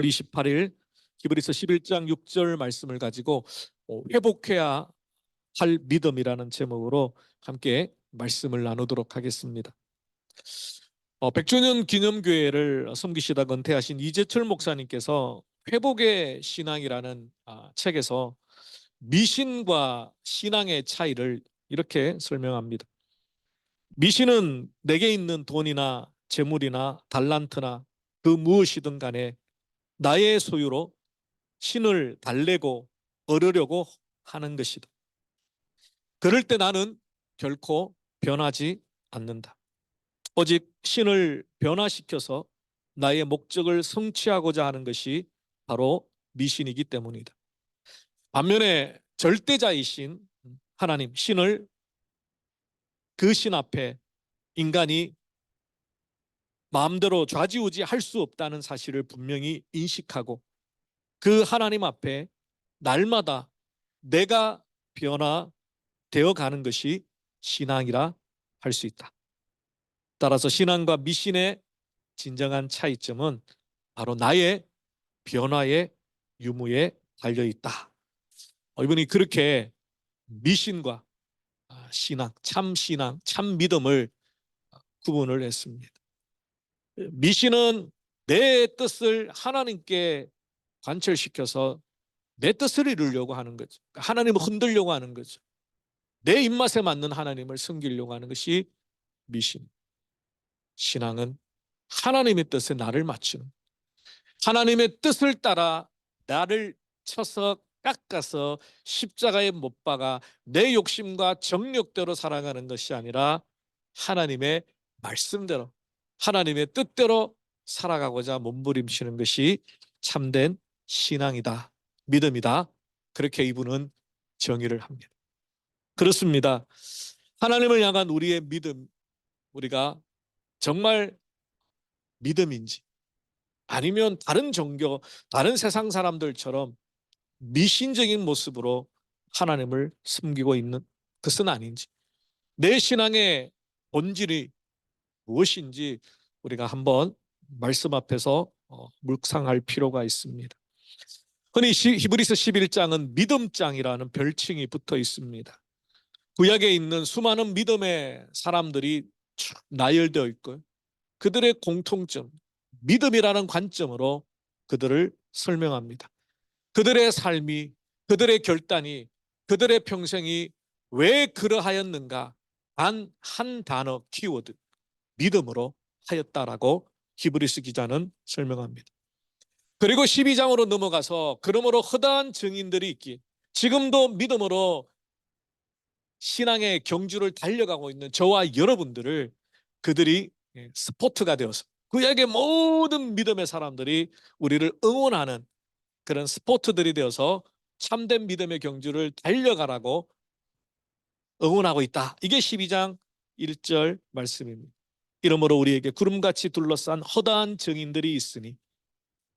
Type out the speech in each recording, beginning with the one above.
28일 히브리서 11장 6절 말씀을 가지고 회복해야 할 믿음이라는 제목으로 함께 말씀을 나누도록 하겠습니다. 100주년 기념교회를 섬기시다 은퇴하신 이재철 목사님께서 회복의 신앙이라는 책에서 미신과 신앙의 차이를 이렇게 설명합니다. 미신은 내게 있는 돈이나 재물이나 달란트나 그 무엇이든 간에 나의 소유로 신을 달래고 얻으려고 하는 것이다. 그럴 때 나는 결코 변하지 않는다. 오직 신을 변화시켜서 나의 목적을 성취하고자 하는 것이 바로 미신이기 때문이다. 반면에 절대자이신 하나님, 신을 그 신 앞에 인간이 마음대로 좌지우지할 수 없다는 사실을 분명히 인식하고 그 하나님 앞에 날마다 내가 변화되어 가는 것이 신앙이라 할 수 있다. 따라서 신앙과 미신의 진정한 차이점은 바로 나의 변화의 유무에 달려있다. 이분이 그렇게 미신과 신앙, 참 신앙, 참 믿음을 구분을 했습니다. 미신은 내 뜻을 하나님께 관철시켜서 내 뜻을 이루려고 하는 거죠. 하나님을 흔들려고 하는 거죠. 내 입맛에 맞는 하나님을 섬기려고 하는 것이 미신. 신앙은 하나님의 뜻에 나를 맞추는, 하나님의 뜻을 따라 나를 쳐서 깎아서 십자가에 못 박아 내 욕심과 정욕대로 살아가는 것이 아니라 하나님의 말씀대로, 하나님의 뜻대로 살아가고자 몸부림치는 것이 참된 신앙이다, 믿음이다. 그렇게 이분은 정의를 합니다. 그렇습니다. 하나님을 향한 우리의 믿음, 우리가 정말 믿음인지 아니면 다른 종교, 다른 세상 사람들처럼 미신적인 모습으로 하나님을 섬기고 있는 것은 아닌지, 내 신앙의 본질이 무엇인지 우리가 한번 말씀 앞에서 묵상할 필요가 있습니다. 흔히 히브리서 11장은 믿음장이라는 별칭이 붙어 있습니다. 구약에 있는 수많은 믿음의 사람들이 나열되어 있고요. 그들의 공통점, 믿음이라는 관점으로 그들을 설명합니다. 그들의 삶이, 그들의 결단이, 그들의 평생이 왜 그러하였는가? 단 한 단어, 키워드, 믿음으로 하였다라고 히브리서 기자는 설명합니다. 그리고 12장으로 넘어가서 그러므로 허다한 증인들이 있기, 지금도 믿음으로 신앙의 경주를 달려가고 있는 저와 여러분들을 그들이 스포트가 되어서 구약의 모든 믿음의 사람들이 우리를 응원하는 그런 스포트들이 되어서 참된 믿음의 경주를 달려가라고 응원하고 있다. 이게 12장 1절 말씀입니다. 이러므로 우리에게 구름같이 둘러싼 허다한 증인들이 있으니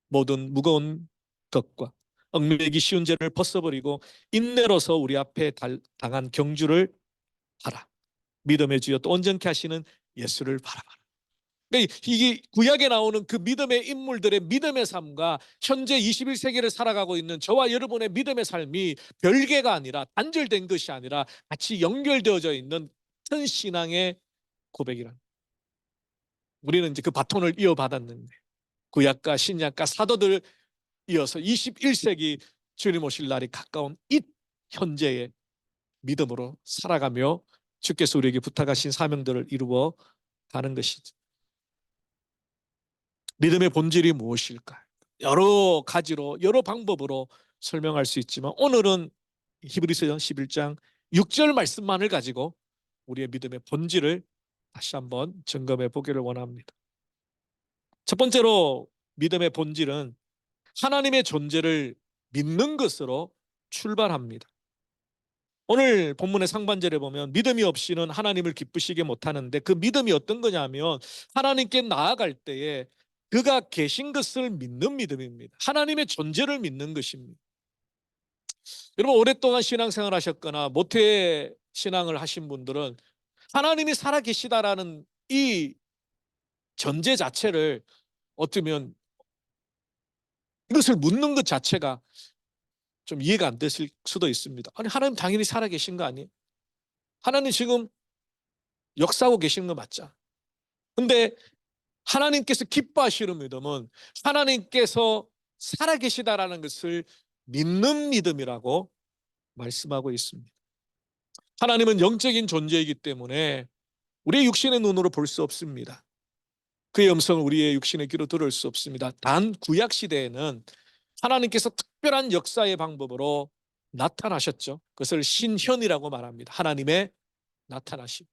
모든 무거운 것과 얽매이기 쉬운 죄를 벗어버리고 인내로서 우리 앞에 당한 경주를 하라. 믿음의 주여 또 온전케 하시는 예수를 바라봐라. 그러니까 이게 구약에 나오는 그 믿음의 인물들의 믿음의 삶과 현재 21세기를 살아가고 있는 저와 여러분의 믿음의 삶이 별개가 아니라, 단절된 것이 아니라 같이 연결되어져 있는 큰 신앙의 고백이란. 우리는 이제 그 바톤을 이어받았는데 구약과 신약과 사도들 이어서 21세기 주님 오실 날이 가까운 이 현재의 믿음으로 살아가며 주께서 우리에게 부탁하신 사명들을 이루어 가는 것이죠. 믿음의 본질이 무엇일까? 여러 가지로, 여러 방법으로 설명할 수 있지만 오늘은 히브리서 11장 6절 말씀만을 가지고 우리의 믿음의 본질을 다시 한번 점검해 보기를 원합니다. 첫 번째로 믿음의 본질은 하나님의 존재를 믿는 것으로 출발합니다. 오늘 본문의 상반절에 보면 믿음이 없이는 하나님을 기쁘시게 못하는데, 그 믿음이 어떤 거냐면 하나님께 나아갈 때에 그가 계신 것을 믿는 믿음입니다. 하나님의 존재를 믿는 것입니다. 여러분, 오랫동안 신앙생활 하셨거나 모태 신앙을 하신 분들은 하나님이 살아계시다라는 이 전제 자체를 어쩌면 이것을 묻는 것 자체가 좀 이해가 안 되실 수도 있습니다. 아니, 하나님 당연히 살아계신 거 아니에요? 하나님 지금 역사하고 계시는 거 맞죠? 근데 하나님께서 기뻐하시는 믿음은 하나님께서 살아계시다라는 것을 믿는 믿음이라고 말씀하고 있습니다. 하나님은 영적인 존재이기 때문에 우리의 육신의 눈으로 볼 수 없습니다. 그의 음성을 우리의 육신의 귀로 들을 수 없습니다. 단 구약 시대에는 하나님께서 특별한 역사의 방법으로 나타나셨죠. 그것을 신현이라고 말합니다. 하나님의 나타나심.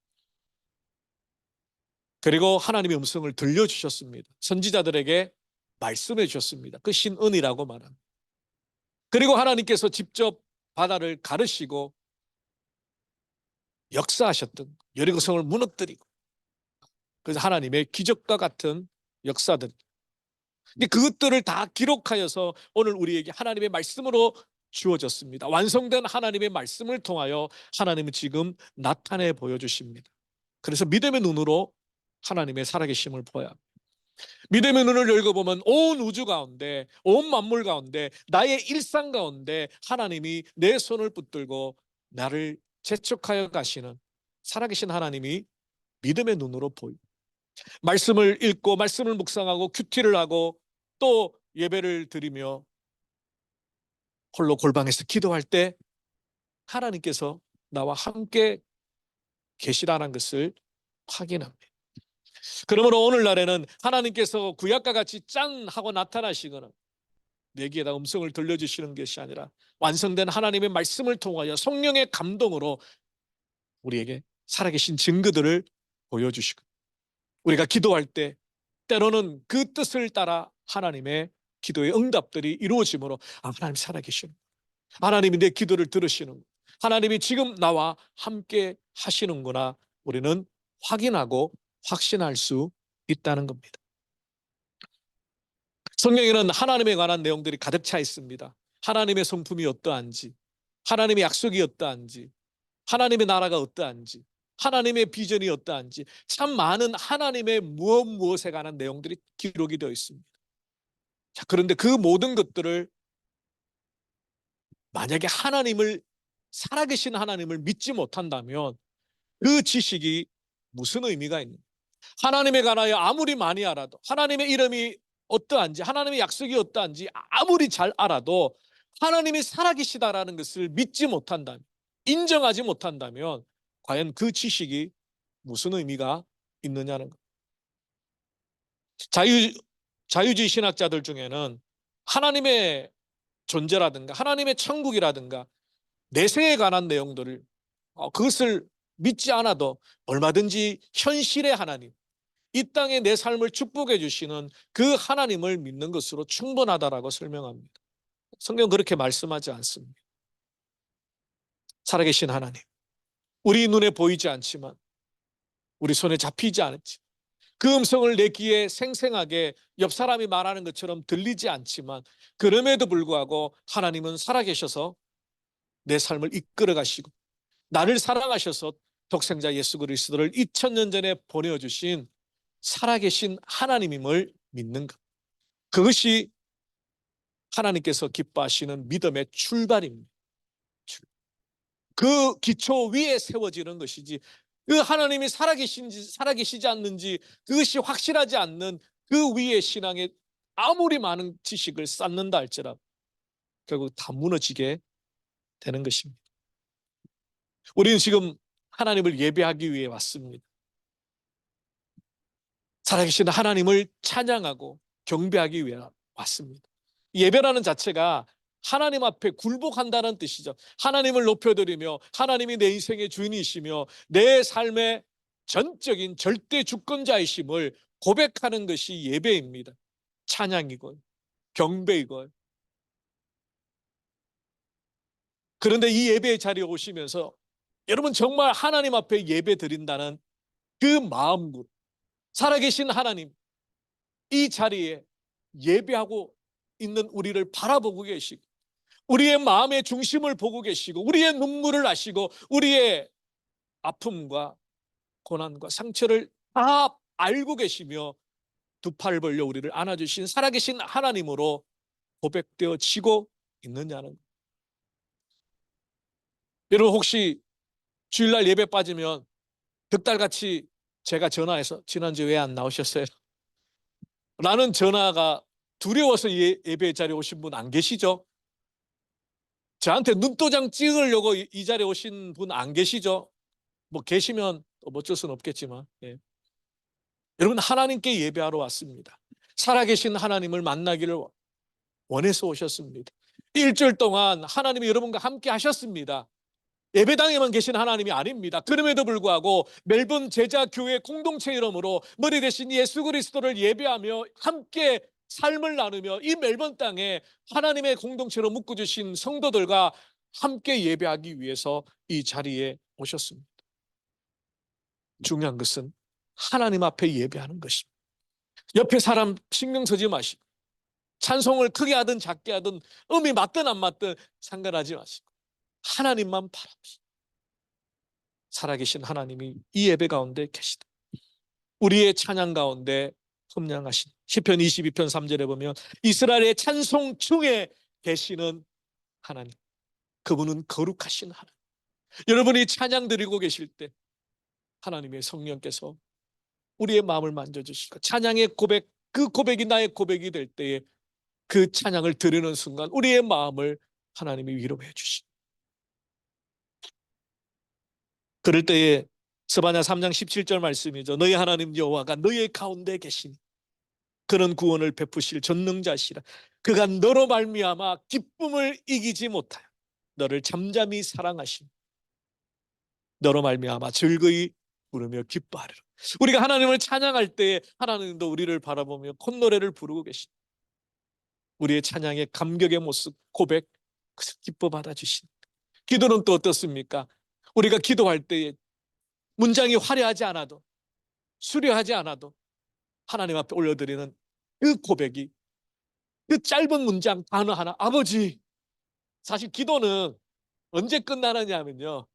그리고 하나님의 음성을 들려주셨습니다. 선지자들에게 말씀해 주셨습니다. 그 신은이라고 말합니다. 그리고 하나님께서 직접 바다를 가르시고 역사하셨던 여리고성을 무너뜨리고, 그래서 하나님의 기적과 같은 역사들, 근데 그것들을 다 기록하여서 오늘 우리에게 하나님의 말씀으로 주어졌습니다. 완성된 하나님의 말씀을 통하여 하나님은 지금 나타내 보여주십니다. 그래서 믿음의 눈으로 하나님의 살아계심을 보아야 합니다. 믿음의 눈을 열고보면 온 우주 가운데, 온 만물 가운데, 나의 일상 가운데 하나님이 내 손을 붙들고 나를 재촉하여 가시는 살아계신 하나님이 믿음의 눈으로 보입니다. 말씀을 읽고 말씀을 묵상하고 큐티를 하고 또 예배를 드리며 홀로 골방에서 기도할 때 하나님께서 나와 함께 계시다는 것을 확인합니다. 그러므로 오늘날에는 하나님께서 구약과 같이 짠 하고 나타나시거나 내게다 음성을 들려주시는 것이 아니라 완성된 하나님의 말씀을 통하여 성령의 감동으로 우리에게 살아계신 증거들을 보여주시고, 우리가 기도할 때 때로는 그 뜻을 따라 하나님의 기도의 응답들이 이루어지므로 하나님 살아계시는, 하나님이 내 기도를 들으시는, 하나님이 지금 나와 함께 하시는구나 우리는 확인하고 확신할 수 있다는 겁니다. 성경에는 하나님에 관한 내용들이 가득 차 있습니다. 하나님의 성품이 어떠한지, 하나님의 약속이 어떠한지, 하나님의 나라가 어떠한지, 하나님의 비전이 어떠한지, 참 많은 하나님의 무엇에 관한 내용들이 기록이 되어 있습니다. 자, 그런데 그 모든 것들을 만약에 살아계신 하나님을 믿지 못한다면 그 지식이 무슨 의미가 있는가? 하나님에 관하여 아무리 많이 알아도, 하나님의 이름이 어떠한지, 하나님의 약속이 어떠한지 아무리 잘 알아도 하나님이 살아계시다라는 것을 믿지 못한다면, 인정하지 못한다면 과연 그 지식이 무슨 의미가 있느냐는 것. 자유주의 신학자들 중에는 하나님의 존재라든가 하나님의 천국이라든가 내세에 관한 내용들을 그것을 믿지 않아도 얼마든지 현실의 하나님, 이 땅에 내 삶을 축복해 주시는 그 하나님을 믿는 것으로 충분하다라고 설명합니다. 성경은 그렇게 말씀하지 않습니다. 살아계신 하나님, 우리 눈에 보이지 않지만, 우리 손에 잡히지 않지, 그 음성을 내 귀에 생생하게 옆 사람이 말하는 것처럼 들리지 않지만 그럼에도 불구하고 하나님은 살아계셔서 내 삶을 이끌어 가시고 나를 사랑하셔서 독생자 예수 그리스도를 2000년 전에 보내주신 살아계신 하나님임을 믿는 것, 그것이 하나님께서 기뻐하시는 믿음의 출발입니다. 그 기초 위에 세워지는 것이지, 그 하나님이 살아계신지 살아계시지 않는지 그것이 확실하지 않는 그 위에 신앙에 아무리 많은 지식을 쌓는다 할지라도 결국 다 무너지게 되는 것입니다. 우리는 지금 하나님을 예배하기 위해 왔습니다. 살아계신 하나님을 찬양하고 경배하기 위해 왔습니다. 예배라는 자체가 하나님 앞에 굴복한다는 뜻이죠. 하나님을 높여드리며 하나님이 내 인생의 주인이시며 내 삶의 전적인 절대 주권자이심을 고백하는 것이 예배입니다. 찬양이고 경배이고. 그런데 이 예배의 자리에 오시면서 여러분 정말 하나님 앞에 예배 드린다는 그 마음으로 살아계신 하나님, 이 자리에 예배하고 있는 우리를 바라보고 계시고 우리의 마음의 중심을 보고 계시고 우리의 눈물을 아시고 우리의 아픔과 고난과 상처를 다 알고 계시며 두 팔을 벌려 우리를 안아주신 살아계신 하나님으로 고백되어지고 있느냐는. 여러분 혹시 주일날 예배 빠지면 득달같이 제가 전화해서 지난주에 왜 안 나오셨어요? 라는 전화가 두려워서 예배 자리에 오신 분 안 계시죠? 저한테 눈도장 찍으려고 이 자리에 오신 분 안 계시죠? 뭐 계시면 뭐 어쩔 수는 없겠지만, 예. 여러분 하나님께 예배하러 왔습니다. 살아계신 하나님을 만나기를 원해서 오셨습니다. 일주일 동안 하나님이 여러분과 함께 하셨습니다. 예배당에만 계신 하나님이 아닙니다. 그럼에도 불구하고 멜번 제자교회 공동체 이름으로 머리 대신 예수 그리스도를 예배하며 함께 삶을 나누며 이 멜번 땅에 하나님의 공동체로 묶어주신 성도들과 함께 예배하기 위해서 이 자리에 오셨습니다. 중요한 것은 하나님 앞에 예배하는 것입니다. 옆에 사람 신경 쓰지 마시고 찬송을 크게 하든 작게 하든 음이 맞든 안 맞든 상관하지 마시고 하나님만 바라보시고 살아계신 하나님이 이 예배 가운데 계시다. 우리의 찬양 가운데 흠량하신 시편 22편 3절에 보면 이스라엘의 찬송 중에 계시는 하나님, 그분은 거룩하신 하나님. 여러분이 찬양 드리고 계실 때 하나님의 성령께서 우리의 마음을 만져주시고 찬양의 고백, 그 고백이 나의 고백이 될 때에 그 찬양을 드리는 순간 우리의 마음을 하나님이 위로해 주시고, 그럴 때에 스바냐 3장 17절 말씀이죠. 너희 하나님 여호와가 너희 가운데 계시니 그런 구원을 베푸실 전능자시라. 그가 너로 말미암아 기쁨을 이기지 못하여 너를 잠잠히 사랑하시니 너로 말미암아 즐거이 부르며 기뻐하리라. 우리가 하나님을 찬양할 때에 하나님도 우리를 바라보며 콧노래를 부르고 계시니 우리의 찬양의 감격의 모습, 고백, 기뻐 받아주신. 기도는 또 어떻습니까? 우리가 기도할 때에 문장이 화려하지 않아도 수려하지 않아도 하나님 앞에 올려드리는 그 고백이, 그 짧은 문장 단어 하나, 아버지. 사실 기도는 언제 끝나느냐면요,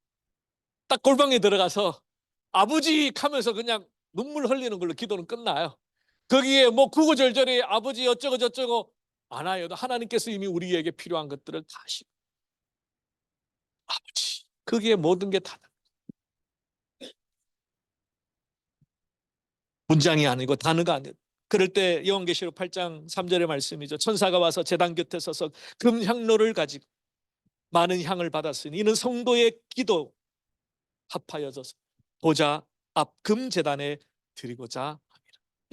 딱 골방에 들어가서 아버지 하면서 그냥 눈물 흘리는 걸로 기도는 끝나요. 거기에 뭐 구구절절히 아버지 어쩌고 저쩌고 안 하여도 하나님께서 이미 우리에게 필요한 것들을 다 하시고 아버지, 거기에 모든 게 다 문장이 아니고 단어가 아니고. 그럴 때 요한계시록 8장 3절의 말씀이죠. 천사가 와서 제단 곁에 서서 금향로를 가지고 많은 향을 받았으니 이는 성도의 기도 합하여져서 보좌 앞 금제단에 드리고자 합니다.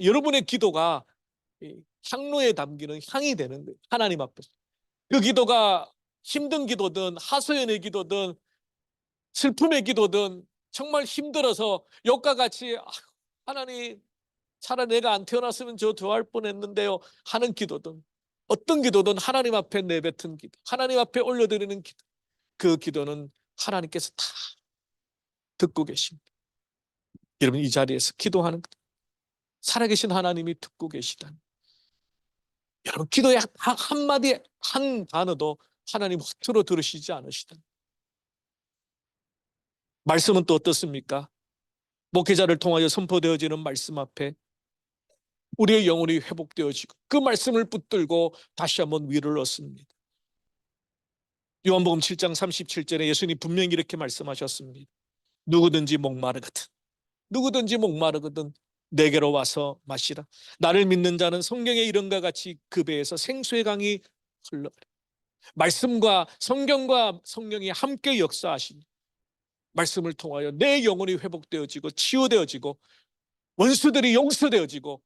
여러분의 기도가 향로에 담기는 향이 되는 거예요. 하나님 앞에서. 그 기도가 힘든 기도든 하소연의 기도든 슬픔의 기도든 정말 힘들어서 욕과 같이 하나님 차라리 내가 안 태어났으면 저 좋아할 뻔했는데요 하는 기도든 어떤 기도든 하나님 앞에 내뱉은 기도, 하나님 앞에 올려드리는 기도, 그 기도는 하나님께서 다 듣고 계십니다. 여러분 이 자리에서 기도하는 살아계신 하나님이 듣고 계시다는, 여러분 기도의 한마디 한 단어도 하나님 허투루 들으시지 않으시다는. 말씀은 또 어떻습니까? 목회자를 통하여 선포되어지는 말씀 앞에 우리의 영혼이 회복되어지고 그 말씀을 붙들고 다시 한번 위로를 얻습니다. 요한복음 7장 37절에 예수님이 분명히 이렇게 말씀하셨습니다. 누구든지 목마르거든 내게로 와서 마시라. 나를 믿는 자는 성경의 이름과 같이 그 배에서 생수의 강이 흘러가리. 말씀과 성경과 성령이 함께 역사하시니 말씀을 통하여 내 영혼이 회복되어지고 치유되어지고 원수들이 용서되어지고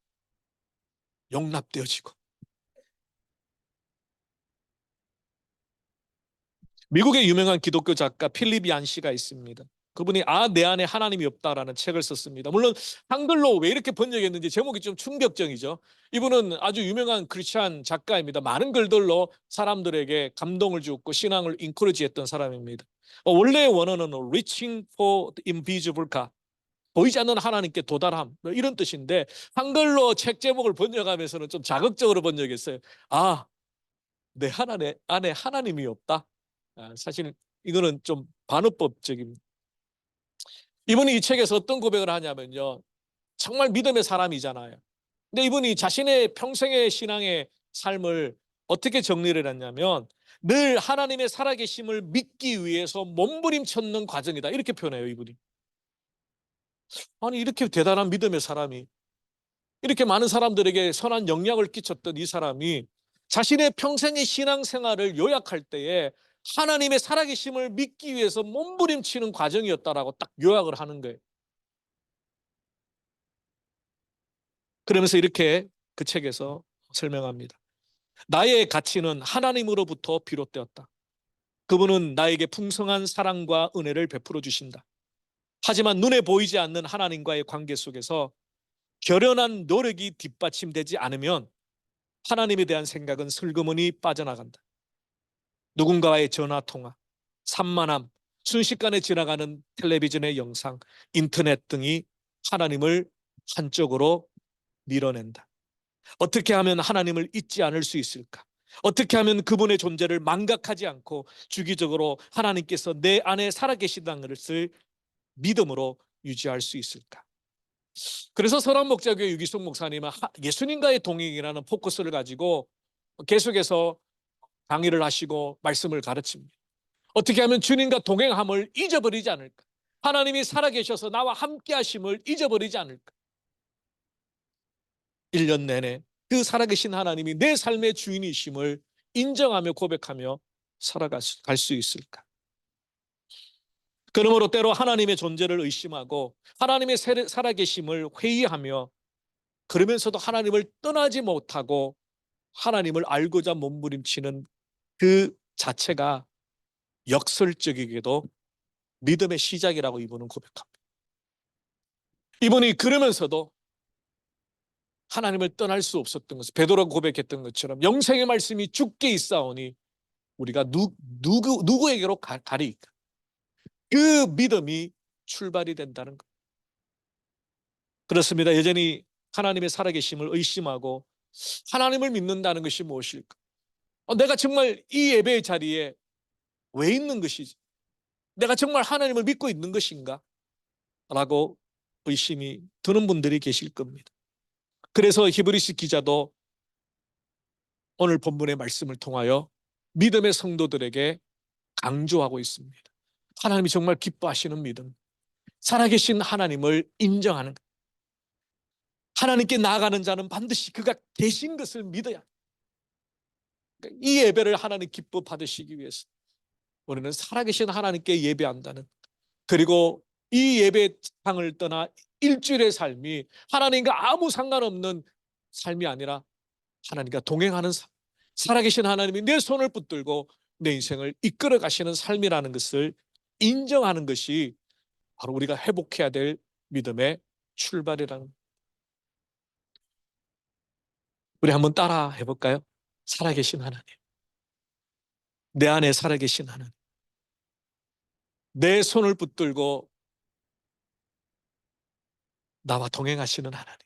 용납되어지고. 미국의 유명한 기독교 작가 필립 얀 씨가 있습니다. 그분이 내 안에 하나님이 없다라는 책을 썼습니다. 물론 한글로 왜 이렇게 번역했는지 제목이 좀 충격적이죠. 이분은 아주 유명한 크리스찬 작가입니다. 많은 글들로 사람들에게 감동을 주었고 신앙을 인커리지했던 사람입니다. 원래의 원어는 Reaching for the Invisible God, 보이지 않는 하나님께 도달함, 이런 뜻인데 한글로 책 제목을 번역하면서는 좀 자극적으로 번역했어요. 내 안에 하나님이 없다. 사실 이거는 좀 반어법적입니다. 이분이 이 책에서 어떤 고백을 하냐면요, 정말 믿음의 사람이잖아요. 근데 이분이 자신의 평생의 신앙의 삶을 어떻게 정리를 했냐면 늘 하나님의 살아계심을 믿기 위해서 몸부림쳤는 과정이다, 이렇게 표현해요, 이분이. 아니, 이렇게 대단한 믿음의 사람이, 이렇게 많은 사람들에게 선한 영향을 끼쳤던 이 사람이 자신의 평생의 신앙생활을 요약할 때에 하나님의 살아계심을 믿기 위해서 몸부림치는 과정이었다라고 딱 요약을 하는 거예요. 그러면서 이렇게 그 책에서 설명합니다. 나의 가치는 하나님으로부터 비롯되었다. 그분은 나에게 풍성한 사랑과 은혜를 베풀어 주신다. 하지만 눈에 보이지 않는 하나님과의 관계 속에서 결연한 노력이 뒷받침되지 않으면 하나님에 대한 생각은 슬그머니 빠져나간다. 누군가와의 전화통화, 산만함, 순식간에 지나가는 텔레비전의 영상, 인터넷 등이 하나님을 한쪽으로 밀어낸다. 어떻게 하면 하나님을 잊지 않을 수 있을까? 어떻게 하면 그분의 존재를 망각하지 않고 주기적으로 하나님께서 내 안에 살아계시다는 것을 믿음으로 유지할 수 있을까? 그래서 서람목자교회 유기숙 목사님은 예수님과의 동행이라는 포커스를 가지고 계속해서 강의를 하시고 말씀을 가르칩니다. 어떻게 하면 주님과 동행함을 잊어버리지 않을까? 하나님이 살아계셔서 나와 함께 하심을 잊어버리지 않을까? 1년 내내 그 살아계신 하나님이 내 삶의 주인이심을 인정하며 고백하며 살아갈 수 있을까? 그러므로 때로 하나님의 존재를 의심하고 하나님의 살아계심을 회의하며 그러면서도 하나님을 떠나지 못하고 하나님을 알고자 몸부림치는 그 자체가 역설적이게도 믿음의 시작이라고 이분은 고백합니다. 이분이 그러면서도 하나님을 떠날 수 없었던 것을 베드로가 고백했던 것처럼 영생의 말씀이 죽게 있사오니 우리가 누구에게로 가리까? 그 믿음이 출발이 된다는 것. 그렇습니다. 여전히 하나님의 살아계심을 의심하고 하나님을 믿는다는 것이 무엇일까? 내가 정말 이 예배의 자리에 왜 있는 것이지? 내가 정말 하나님을 믿고 있는 것인가? 라고 의심이 드는 분들이 계실 겁니다. 그래서 히브리서 기자도 오늘 본문의 말씀을 통하여 믿음의 성도들에게 강조하고 있습니다. 하나님이 정말 기뻐하시는 믿음, 살아계신 하나님을 인정하는 것. 하나님께 나아가는 자는 반드시 그가 계신 것을 믿어야. 그러니까 이 예배를 하나님 기뻐 받으시기 위해서 우리는 살아계신 하나님께 예배한다는, 그리고 이 예배당을 떠나 일주일의 삶이 하나님과 아무 상관없는 삶이 아니라 하나님과 동행하는 삶, 살아계신 하나님이 내 손을 붙들고 내 인생을 이끌어 가시는 삶이라는 것을 인정하는 것이 바로 우리가 회복해야 될 믿음의 출발이라는. 우리 한번 따라 해볼까요? 살아계신 하나님, 내 안에 살아계신 하나님, 내 손을 붙들고 나와 동행하시는 하나님.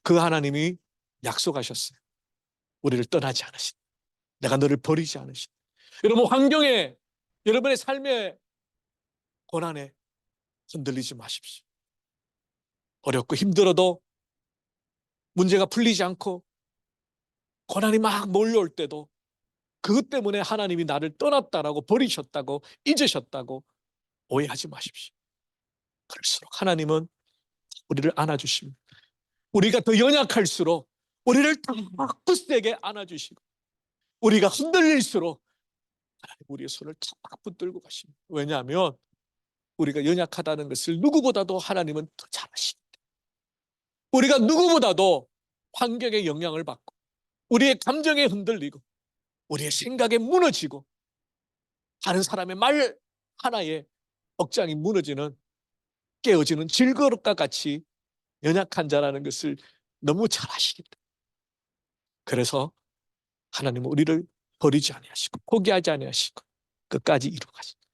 그 하나님이 약속하셨어요. 우리를 떠나지 않으신, 내가 너를 버리지 않으신. 여러분, 환경에, 여러분의 삶의 고난에 흔들리지 마십시오. 어렵고 힘들어도, 문제가 풀리지 않고 고난이 막 몰려올 때도 그것 때문에 하나님이 나를 떠났다라고, 버리셨다고, 잊으셨다고 오해하지 마십시오. 그럴수록 하나님은 우리를 안아주십니다. 우리가 더 연약할수록 우리를 더 굳세게 안아주시고, 우리가 흔들릴수록 하나님 우리의 손을 탁 붙들고 가십니다. 왜냐하면 우리가 연약하다는 것을 누구보다도 하나님은 더 잘 아십니다. 우리가 누구보다도 환경에 영향을 받고 우리의 감정에 흔들리고 우리의 생각에 무너지고 다른 사람의 말 하나에 억장이 무너지는, 깨어지는 질그릇과 같이 연약한 자라는 것을 너무 잘 아시기 때문에, 그래서 하나님은 우리를 버리지 아니하시고 포기하지 아니하시고 끝까지 이루어가십니다.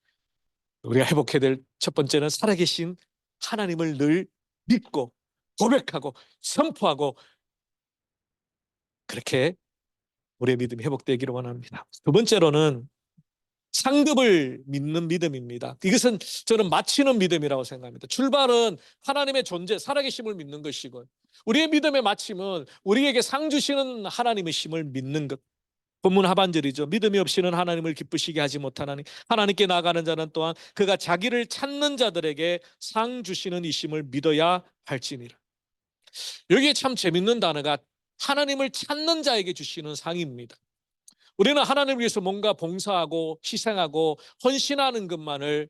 우리가 회복해야 될 첫 번째는 살아계신 하나님을 늘 믿고 고백하고 선포하고, 그렇게 우리의 믿음이 회복되기를 원합니다. 두 번째로는 상급을 믿는 믿음입니다. 이것은 저는 마치는 믿음이라고 생각합니다. 출발은 하나님의 존재, 살아계심을 믿는 것이고, 우리의 믿음의 마침은 우리에게 상 주시는 하나님의 심을 믿는 것. 본문 하반절이죠. 믿음이 없이는 하나님을 기쁘시게 하지 못하나니 하나님께 나아가는 자는 또한 그가 자기를 찾는 자들에게 상 주시는 이 심을 믿어야 할지니라. 여기에 참 재밌는 단어가 하나님을 찾는 자에게 주시는 상입니다. 우리는 하나님을 위해서 뭔가 봉사하고 희생하고 헌신하는 것만을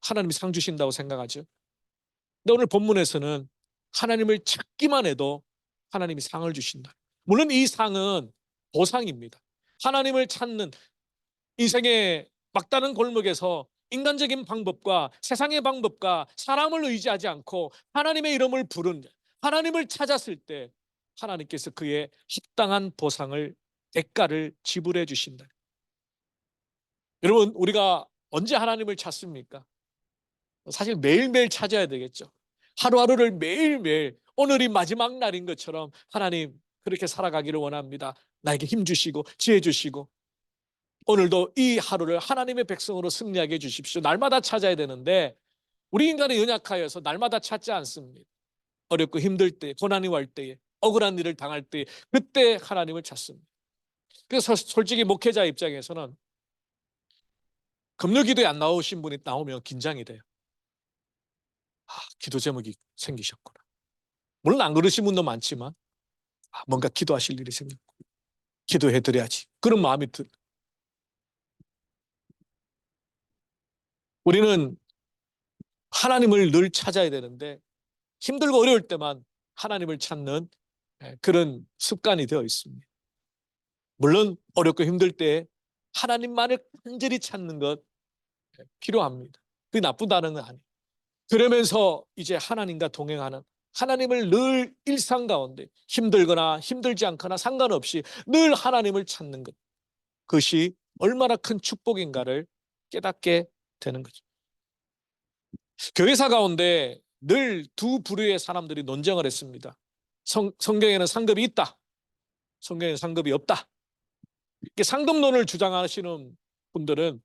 하나님이 상 주신다고 생각하죠. 근데 오늘 본문에서는 하나님을 찾기만 해도 하나님이 상을 주신다. 물론 이 상은 보상입니다. 하나님을 찾는 인생의 막다른 골목에서 인간적인 방법과 세상의 방법과 사람을 의지하지 않고 하나님의 이름을 부른 하나님을 찾았을 때 하나님께서 그의 합당한 보상을 대가를 지불해 주신다. 여러분, 우리가 언제 하나님을 찾습니까? 사실 매일매일 찾아야 되겠죠. 하루하루를 매일매일 오늘이 마지막 날인 것처럼 하나님 그렇게 살아가기를 원합니다. 나에게 힘 주시고 지혜 주시고 오늘도 이 하루를 하나님의 백성으로 승리하게 해주십시오. 날마다 찾아야 되는데 우리 인간은 연약하여서 날마다 찾지 않습니다. 어렵고 힘들 때, 고난이 올 때에, 억울한 일을 당할 때 그때 하나님을 찾습니다. 그래서 솔직히 목회자 입장에서는 금요기도에 안 나오신 분이 나오면 긴장이 돼요. 기도 제목이 생기셨구나. 물론 안 그러신 분도 많지만 뭔가 기도하실 일이 생겼고 기도해드려야지 그런 마음이 들. 우리는 하나님을 늘 찾아야 되는데 힘들고 어려울 때만 하나님을 찾는 그런 습관이 되어 있습니다. 물론 어렵고 힘들 때 하나님만을 간절히 찾는 것 필요합니다. 그게 나쁘다는 건 아니에요. 그러면서 이제 하나님과 동행하는 하나님을 늘 일상 가운데 힘들거나 힘들지 않거나 상관없이 늘 하나님을 찾는 것. 그것이 얼마나 큰 축복인가를 깨닫게 되는 거죠. 교회사 가운데 늘 두 부류의 사람들이 논쟁을 했습니다. 성경에는 상급이 있다. 성경에는 상급이 없다. 이렇게 상급론을 주장하시는 분들은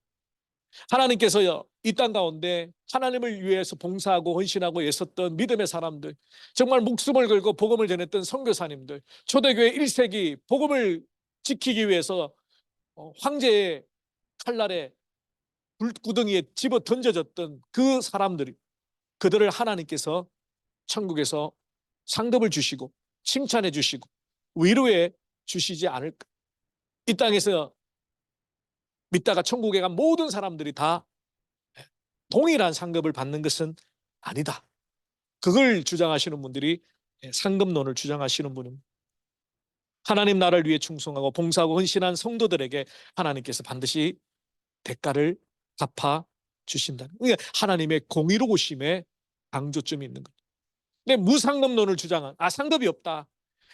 하나님께서 이 땅 가운데 하나님을 위해서 봉사하고 헌신하고 애썼던 믿음의 사람들, 정말 목숨을 걸고 복음을 전했던 선교사님들, 초대교회 1세기 복음을 지키기 위해서 황제의 칼날에 불구덩이에 집어 던져졌던 그 사람들이, 그들을 하나님께서 천국에서 상급을 주시고 칭찬해 주시고 위로해 주시지 않을까. 이 땅에서 믿다가 천국에 간 모든 사람들이 다 동일한 상급을 받는 것은 아니다. 그걸 주장하시는 분들이 상급론을 주장하시는 분입니다. 하나님 나라를 위해 충성하고 봉사하고 헌신한 성도들에게 하나님께서 반드시 대가를 갚아 주신다는, 그러니까 하나님의 공의로우심에 강조점이 있는 거죠. 근데 무상급론을 주장한 상급이 없다.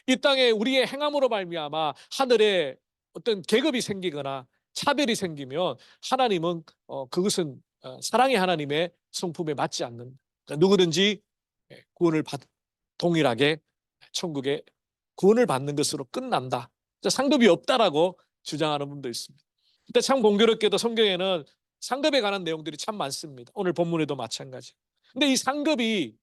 이 땅에 우리의 행함으로 말미암아 하늘에 어떤 계급이 생기거나 차별이 생기면 하나님은 그것은 사랑의 하나님의 성품에 맞지 않는, 그러니까 누구든지 구원을 동일하게 천국에 구원을 받는 것으로 끝난다. 상급이 없다라고 주장하는 분도 있습니다. 근데 참 공교롭게도 성경에는 상급에 관한 내용들이 참 많습니다. 오늘 본문에도 마찬가지. 근데 이 상급이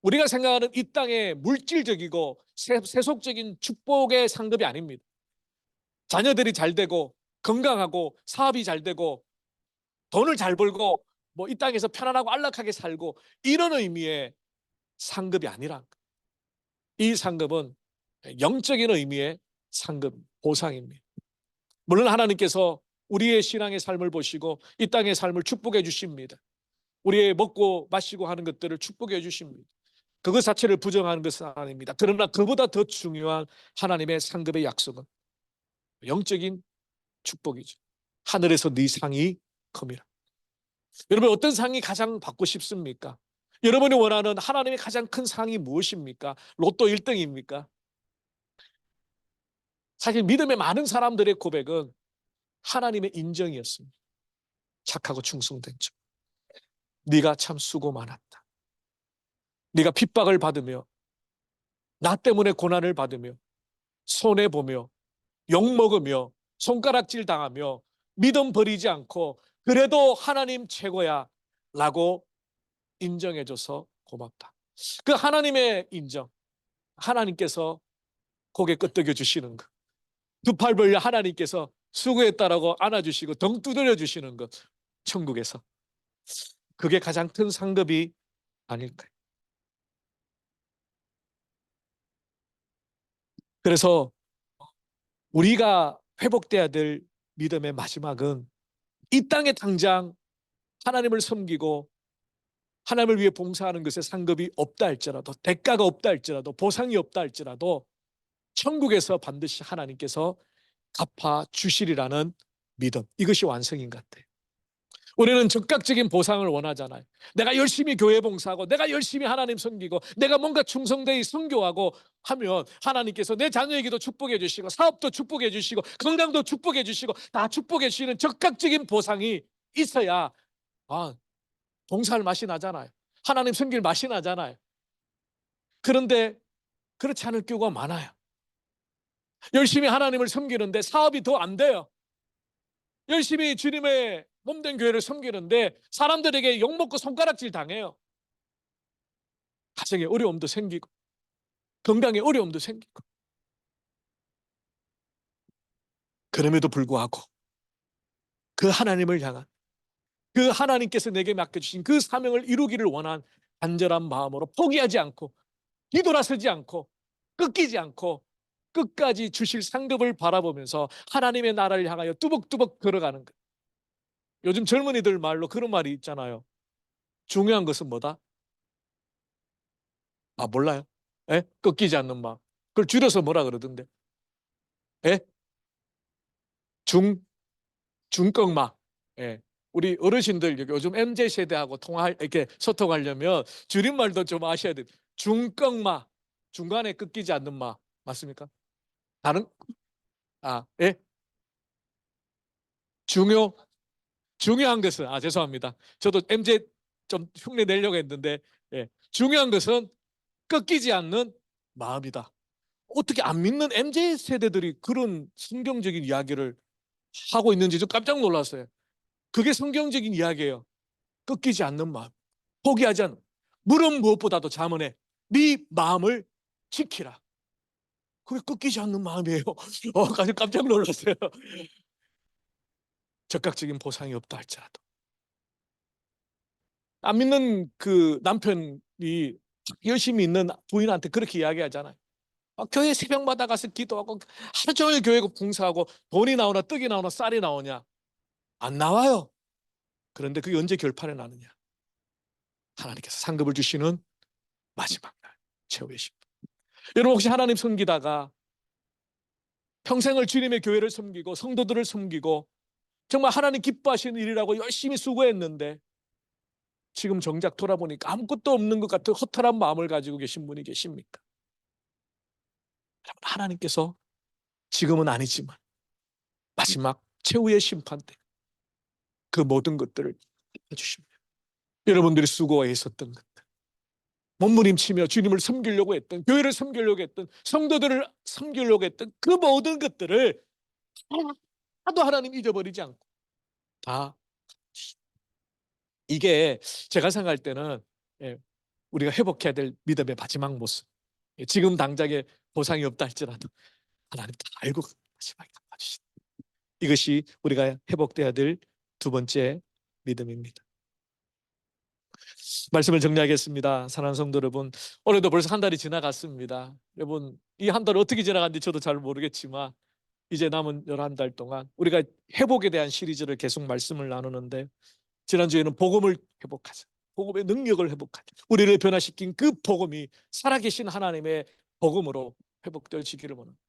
우리가 생각하는 이 땅의 물질적이고 세속적인 축복의 상급이 아닙니다. 자녀들이 잘 되고 건강하고 사업이 잘 되고 돈을 잘 벌고 뭐 이 땅에서 편안하고 안락하게 살고 이런 의미의 상급이 아니라, 이 상급은 영적인 의미의 상급, 보상입니다. 물론 하나님께서 우리의 신앙의 삶을 보시고 이 땅의 삶을 축복해 주십니다. 우리의 먹고 마시고 하는 것들을 축복해 주십니다. 그것 자체를 부정하는 것은 아닙니다. 그러나 그보다 더 중요한 하나님의 상급의 약속은 영적인 축복이죠. 하늘에서 네 상이 큽니다. 여러분, 어떤 상이 가장 받고 싶습니까? 여러분이 원하는 하나님의 가장 큰 상이 무엇입니까? 로또 1등입니까? 사실 믿음의 많은 사람들의 고백은 하나님의 인정이었습니다. 착하고 충성된 자, 네가 참 수고 많았다. 네가 핍박을 받으며 나 때문에 고난을 받으며 손해보며 욕먹으며 손가락질 당하며 믿음 버리지 않고 그래도 하나님 최고야 라고 인정해줘서 고맙다. 그 하나님의 인정, 하나님께서 고개 끄덕여 주시는 것. 두 팔 벌려 하나님께서 수고했다라고 안아주시고 덩 두드려 주시는 것. 천국에서. 그게 가장 큰 상급이 아닐까요? 그래서 우리가 회복돼야 될 믿음의 마지막은 이 땅에 당장 하나님을 섬기고 하나님을 위해 봉사하는 것에 상급이 없다 할지라도, 대가가 없다 할지라도, 보상이 없다 할지라도 천국에서 반드시 하나님께서 갚아 주시리라는 믿음. 이것이 완성인 것 같아요. 우리는 즉각적인 보상을 원하잖아요. 내가 열심히 교회 봉사하고 내가 열심히 하나님 섬기고 내가 뭔가 충성되이 선교하고 하면 하나님께서 내 자녀에게도 축복해 주시고 사업도 축복해 주시고 건강도 축복해 주시고 다 축복해 주시는 즉각적인 보상이 있어야 봉사할 맛이 나잖아요. 하나님 섬길 맛이 나잖아요. 그런데 그렇지 않을 경우가 많아요. 열심히 하나님을 섬기는데 사업이 더 안 돼요. 열심히 주님의 몸된 교회를 섬기는데 사람들에게 욕먹고 손가락질 당해요. 가정에 어려움도 생기고 건강에 어려움도 생기고. 그럼에도 불구하고 그 하나님을 향한, 그 하나님께서 내게 맡겨주신 그 사명을 이루기를 원한 간절한 마음으로 포기하지 않고 뒤돌아서지 않고 꺾이지 않고 끝까지 주실 상급을 바라보면서 하나님의 나라를 향하여 뚜벅뚜벅 걸어가는 것. 요즘 젊은이들 말로 그런 말이 있잖아요. 중요한 것은 뭐다? 몰라요? 예? 꺾이지 않는 마음. 그걸 줄여서 뭐라 그러던데? 예? 중, 중꺾마. 예. 우리 어르신들 요즘 MZ 세대하고 이렇게 소통하려면 줄임말도 좀 아셔야 돼요. 중꺾마. 중간에 꺾이지 않는 마. 맞습니까? 다른, 예? 중요, 중요한 것은, 죄송합니다. 저도 MZ 좀 흉내 내려고 했는데, 예. 중요한 것은 꺾이지 않는 마음이다. 어떻게 안 믿는 MZ 세대들이 그런 성경적인 이야기를 하고 있는지 좀 깜짝 놀랐어요. 그게 성경적인 이야기예요. 꺾이지 않는 마음, 포기하지 않는. 물은 무엇보다도 잠언에 네 마음을 지키라. 그게 꺾이지 않는 마음이에요. 아주 깜짝 놀랐어요. 적극적인 보상이 없다 할지라도. 안 믿는 그 남편이 열심히 있는 부인한테 그렇게 이야기하잖아요. 교회 새벽마다 가서 기도하고 하루 종일 교회 봉사하고 돈이 나오나 떡이 나오나 쌀이 나오냐? 안 나와요. 그런데 그게 언제 결판에 나느냐? 하나님께서 상급을 주시는 마지막 날, 최후의 심판. 여러분 혹시 하나님 섬기다가 평생을 주님의 교회를 섬기고 성도들을 섬기고 정말 하나님 기뻐하시는 일이라고 열심히 수고했는데 지금 정작 돌아보니까 아무것도 없는 것 같은 허탈한 마음을 가지고 계신 분이 계십니까? 하나님께서 지금은 아니지만 마지막 최후의 심판 때 그 모든 것들을 해주십니다. 여러분들이 수고했었던 것들, 몸부림치며 주님을 섬기려고 했던, 교회를 섬기려고 했던, 성도들을 섬기려고 했던 그 모든 것들을 하나도 하나님 잊어버리지 않고 다. 이게 제가 생각할 때는 우리가 회복해야 될 믿음의 마지막 모습. 지금 당장에 보상이 없다 할지라도 하나님 다 알고 마지막에 갚아주신다. 이것이 우리가 회복돼야 될 두 번째 믿음입니다. 말씀을 정리하겠습니다. 사랑하는 성도 여러분, 올해도 벌써 한 달이 지나갔습니다. 여러분, 이 한 달 어떻게 지나갔는지 저도 잘 모르겠지만 이제 남은 11달 동안 우리가 회복에 대한 시리즈를 계속 말씀을 나누는데 지난주에는 복음을 회복하자. 복음의 능력을 회복하자. 우리를 변화시킨 그 복음이 살아계신 하나님의 복음으로 회복되어지기를 원합니다.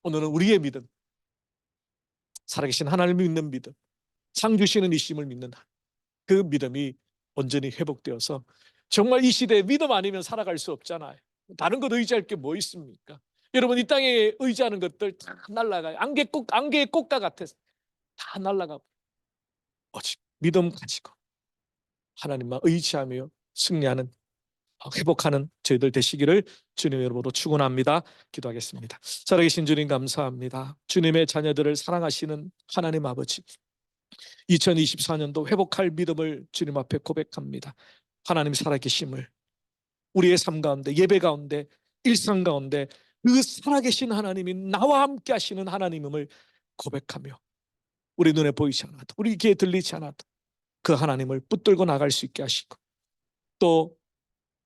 오늘은 우리의 믿음, 살아계신 하나님을 믿는 믿음, 상 주시는 이심을 믿는 그 믿음이 온전히 회복되어서 정말 이 시대에 믿음 아니면 살아갈 수 없잖아요. 다른 것 의지할 게 뭐 있습니까? 여러분 이 땅에 의지하는 것들 다 날아가요. 안개의 꽃과 같아서 다 날아가고 오직 믿음 가지고 하나님만 의지하며 승리하는 회복하는 저희들 되시기를 주님의 이름으로 축원합니다. 기도하겠습니다. 살아계신 주님 감사합니다. 주님의 자녀들을 사랑하시는 하나님 아버지, 2024년도 회복할 믿음을 주님 앞에 고백합니다. 하나님 살아계심을 우리의 삶 가운데, 예배 가운데 일상 가운데 그 살아계신 하나님이 나와 함께 하시는 하나님임을 고백하며 우리 눈에 보이지 않아도 우리 귀에 들리지 않아도 그 하나님을 붙들고 나갈 수 있게 하시고 또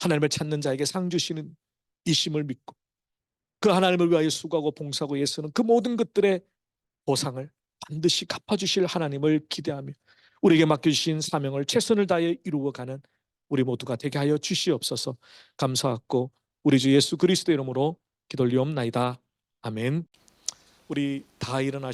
하나님을 찾는 자에게 상 주시는 이심을 믿고 그 하나님을 위하여 수고하고 봉사하고 애쓰는 그 모든 것들의 보상을 반드시 갚아주실 하나님을 기대하며 우리에게 맡겨주신 사명을 최선을 다해 이루어가는 우리 모두가 되게 하여 주시옵소서. 감사하고 우리 주 예수 그리스도 이름으로 기도 올리옵나이다. 아멘. 우리 다 일어나